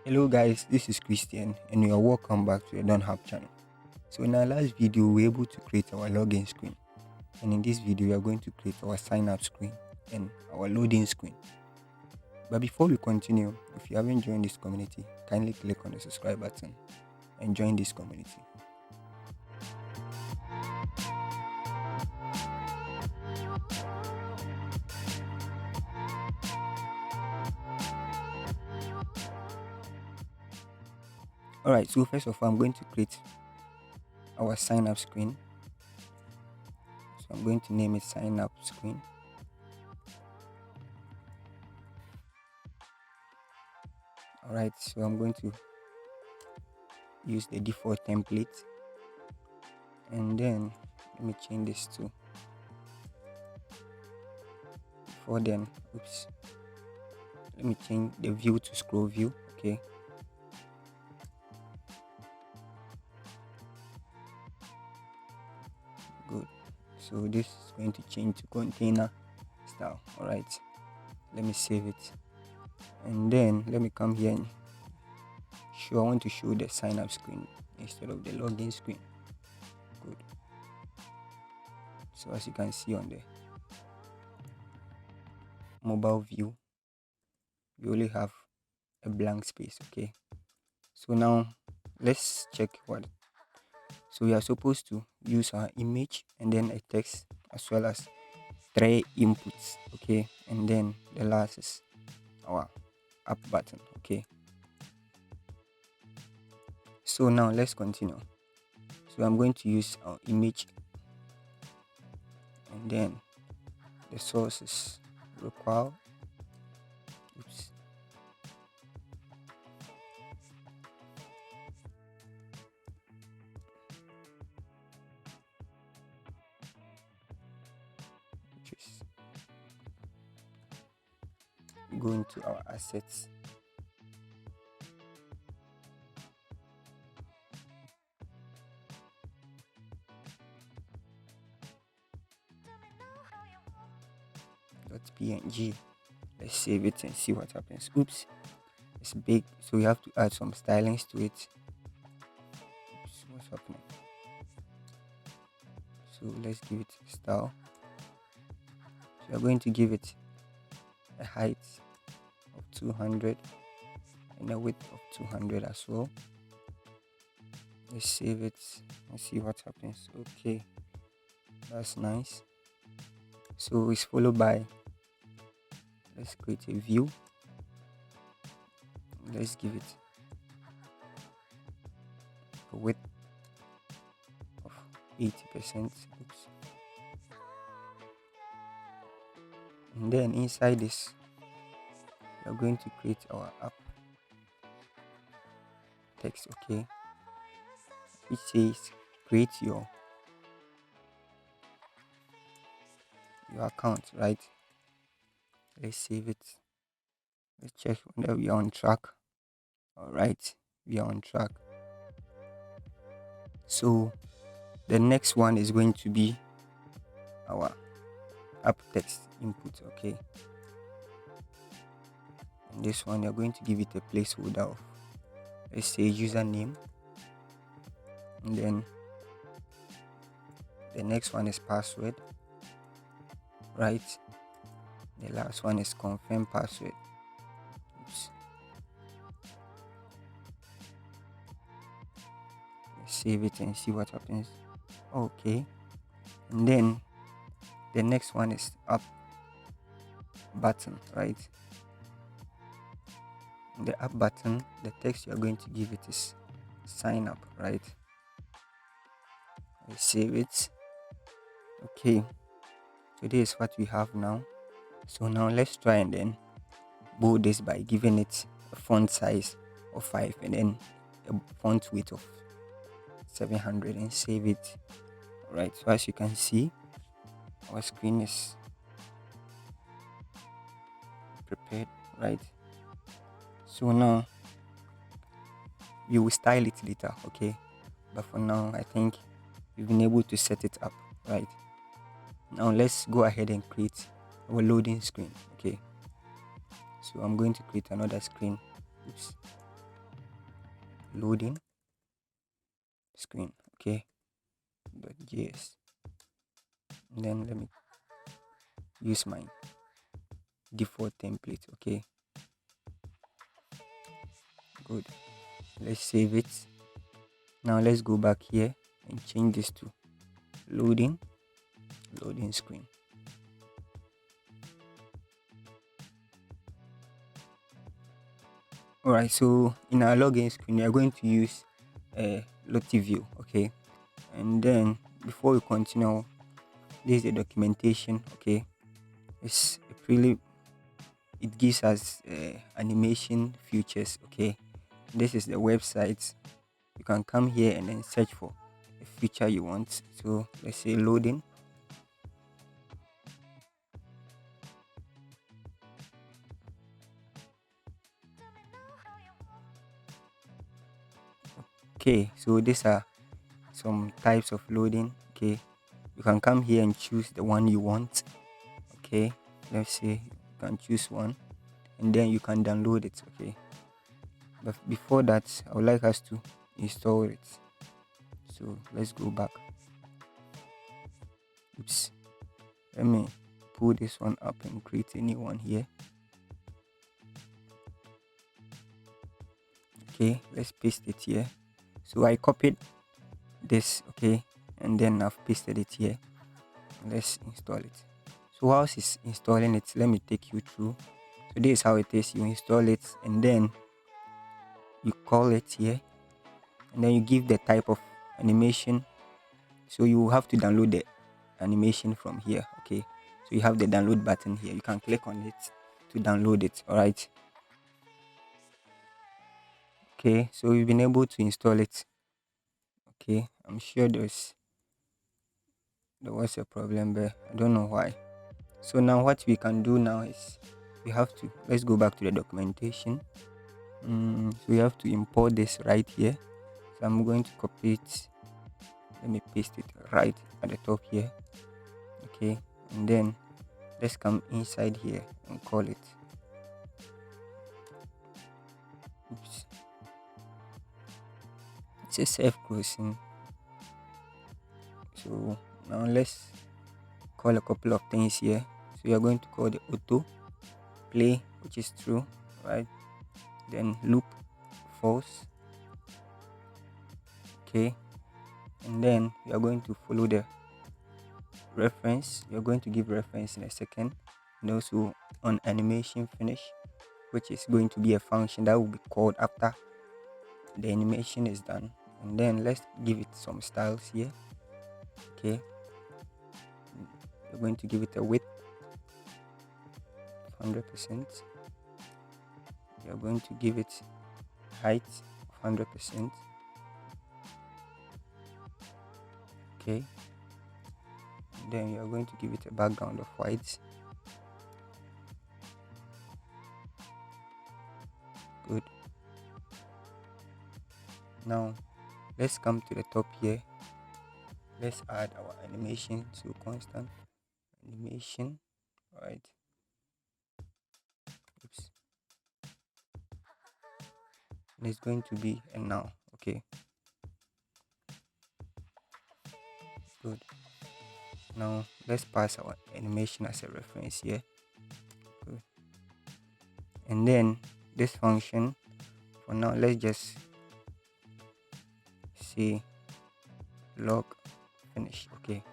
Hello guys, this is Christian and you are welcome back to the Don't Have channel. So in our last video, we were able to create our login screen, and in this video, we are going to create our sign up screen and our loading screen. But before we continue, if you haven't joined this community, kindly click on the subscribe button and join this community. Alright, so first of all, I'm going to create our sign up screen. So I'm going to name it sign up screen. Alright, so I'm going to use the default template, and then let me change this to before then. Oops, let me change the view to scroll view. Okay, good. So this is going to change to container style. All right, let me save it, and then let me come here and I want to show the sign up screen instead of the login screen. Good. So as you can see on the mobile view, we only have a blank space. Okay, so now let's check what. So we are supposed to use our image and then a text as well as three inputs. Okay, and then the last is our up button. Okay, so now let's continue. So I'm going to use our image, and then the source is require. Oops. Just go into our assets. .png. Let's save it and see what happens. Oops, it's big, so we have to add some stylings to it. Oops, what's happening? So let's give it style. So we're going to give it a height of 200 and a width of 200 as well. Let's save it and see what happens. Okay, that's nice. So it's followed by, let's create a view. Let's give it a width of 80%. Oops. And then inside this, we are going to create our app text. Okay, which says create your account, right? Let's save it. Let's check whether we are on track. All right, we are on track. So the next one is going to be our app text input. Okay, and this one you're going to give it a placeholder of, let's say, username, and then the next one is password, right? The last one is confirm password. Oops. Let's save it and see what happens. Okay, and then the next one is up button, right? In the up button, the text you're going to give it is sign up, right? Let's save it. Okay, so this is what we have now. So now let's try and then bold this by giving it a font size of 5 and then a font weight of 700 and save it. Alright, so as you can see, our screen is prepared, right? So now we will style it later, okay? But for now, I think we've been able to set it up, right? Now let's go ahead and create our loading screen. Okay, so I'm going to create another screen. Oops. loading screen. Okay, .js. And then let me use my default template. Okay, good. Let's save it. Now let's go back here and change this to loading screen. Alright, so in our login screen, we are going to use Lottie view. Okay, and then before we continue, this is the documentation. Okay, it's really, it gives us animation features. Okay, this is the website. You can come here and then search for a feature you want. So let's say loading. Okay, so these are some types of loading. Okay, you can come here and choose the one you want. Okay, let's say you can choose one and then you can download it. Okay, but before that, I would like us to install it. So let's go back. Oops, let me pull this one up and create a new one here. Okay, let's paste it here. So I copied this. Okay, and then I've pasted it here. Let's install it. So whilst it's installing it, let me take you through. So this is how it is. You install it and then you call it here, and then you give the type of animation. So you have to download the animation from here. Okay, so you have the download button here. You can click on it to download it. All right. Okay, so we've been able to install it. Okay, I'm sure there was a problem there. I don't know why. So now what we can do now is we have to, let's go back to the documentation. So we have to import this right here. So I'm going to copy it. Let me paste it right at the top here. Okay, and then let's come inside here and call it. Oops. It's a self-closing. So now let's call a couple of things here. So we are going to call the auto play, which is true, right? Then loop false. Okay, and then we are going to follow the reference. We are going to give reference in a second, and also on animation finish, which is going to be a function that will be called after the animation is done. And then let's give it some styles here. Okay, we're going to give it a width of 100%. We are going to give it height of 100%. Okay, and then we are going to give it a background of white. Good. Now let's come to the top here. Let's add our animation to constant animation. Right. Oops. And it's going to be a now. Okay, good. Now let's pass our animation as a reference here. Good. And then this function, for now, let's just say log finish. Okay,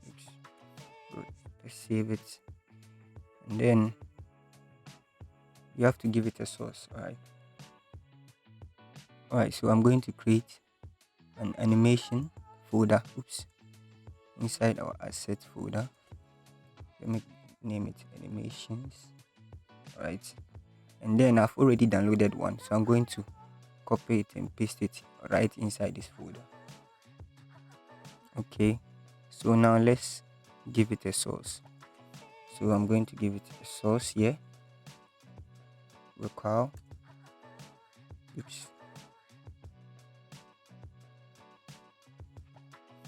oops. Good. Let's save it, and then you have to give it a source. All right, so I'm going to create an animation folder. Oops. Inside our assets folder, let me name it animations. All right, and then I've already downloaded one, so I'm going to copy it and paste it right inside this folder. Okay, so now let's give it a source. So I'm going to give it a source here. Local. Oops.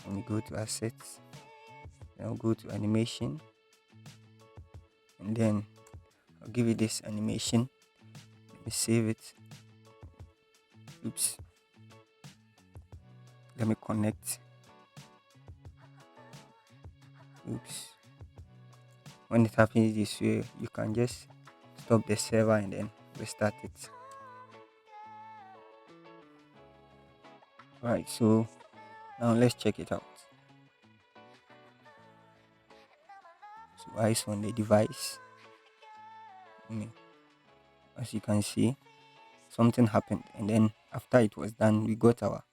Let me go to assets. Then I'll go to animation, and then I'll give it this animation. Let me save it. Oops. Let me connect. Oops. When it happens this way, you can just stop the server and then restart it. Alright, so now let's check it out. So eyes on the device. As you can see, something happened, and then after it was done, we got our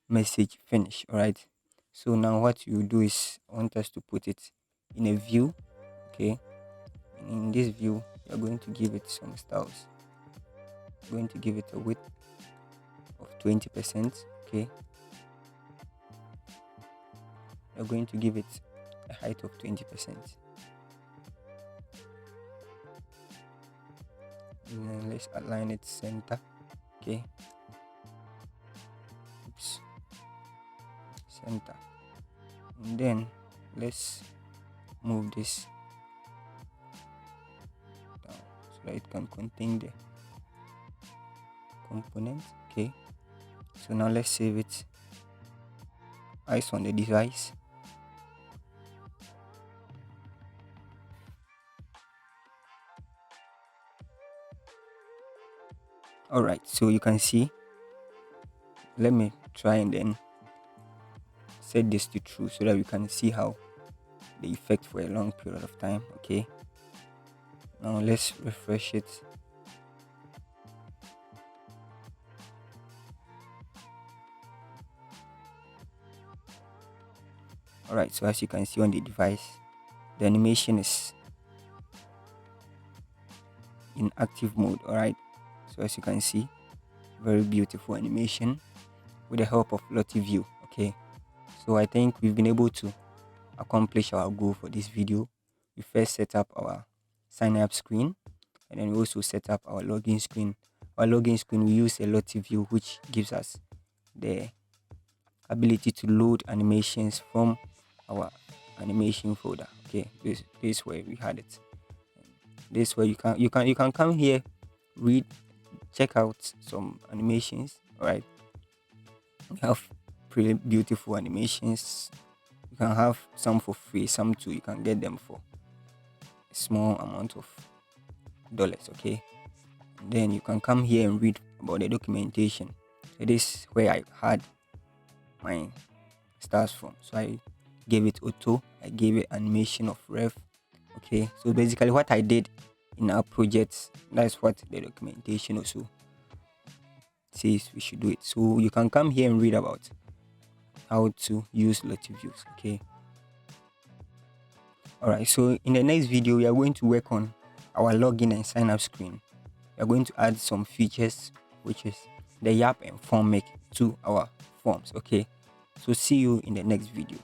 message finish. Alright, so now what you do is, I want us to put it in a view. Okay, and in this view, you're going to give it some styles. You're going to give it a width of 20%. Okay, you're going to give it a height of 20%. And then let's align it center. Okay, oops, center. And then let's move this down so that it can contain the component. Okay, so now let's save it. Eyes on the device. Alright, so you can see, let me try and then set this to true so that we can see how the effect for a long period of time. Okay, now let's refresh it. Alright, so as you can see on the device, the animation is in active mode. Alright, so as you can see, very beautiful animation with the help of Lottie View. Okay, so I think we've been able to accomplish our goal for this video. We first set up our sign up screen, and then we also set up our login screen. Our login screen, we use a Lottie View, which gives us the ability to load animations from our animation folder. Okay, this is where we had it. This where you can come here, read, check out some animations. All right, we have pretty beautiful animations. You can have some for free, some too you can get them for a small amount of dollars. Okay, and then you can come here and read about the documentation. So this is where I had my stars from. So I gave it auto, I gave it animation of ref. Okay, so basically what I did in our projects, that's what the documentation also says we should do it. So you can come here and read about how to use Lottie Views. Okay, alright, so in the next video we are going to work on our login and sign up screen. We are going to add some features, which is the Yap and form make to our forms. Okay, so see you in the next video.